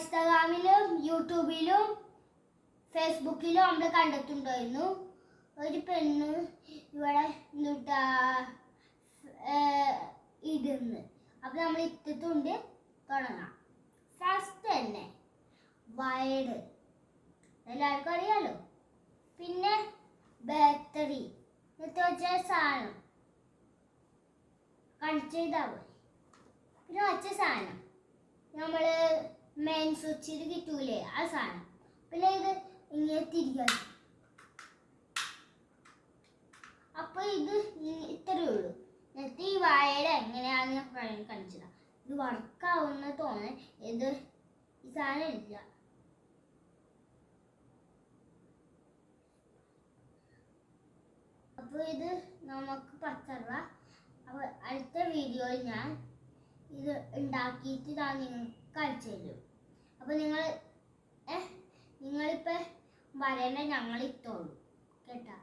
ഇൻസ്റ്റാഗ്രാമിലും യൂട്യൂബിലും ഫേസ്ബുക്കിലും നമ്മൾ കണ്ടിട്ടുണ്ടായിരുന്നു. ഒരു പെണ്ണ് ഇവിടെ ഇടുന്ന്. അപ്പം നമ്മൾ ഇട്ടിട്ടുണ്ട്. തുടങ്ങാം. ഫസ്റ്റ് തന്നെ വയറ് എല്ലാവർക്കും അറിയാലോ. പിന്നെ ബാറ്ററി വെച്ച സാധനം കണക്ട് ചെയ്താൽ മതി. പിന്നെ വെച്ച സാധനം നമ്മൾ മെയിൻ സ്വിച്ചിൽ കിട്ടൂലേ, ആ സാധനം. പിന്നെ ഇത് ഇങ്ങനെ തിരികെ. അപ്പോൾ ഇത് ഇത്രയേ ഉള്ളൂ. എന്നിട്ട് ഈ വയർ എങ്ങനെയാണെന്ന് ഞാൻ കാണിച്ചതാണ്. ഇത് വർക്കാവുന്ന തോന്നെ ഇത് ഈ സാധനം ഇല്ല. അപ്പോൾ ഇത് നമുക്ക് പച്ചറ. അപ്പോൾ അടുത്ത വീഡിയോയിൽ ഞാൻ ഇത് ഉണ്ടാക്കിയിട്ട് ഞാൻ നിങ്ങൾക്ക് കാണിച്ചു തരും. അപ്പോൾ നിങ്ങളിപ്പോൾ വരേണ്ട ഞങ്ങൾ ഇട്ടോളൂ കേട്ടോ.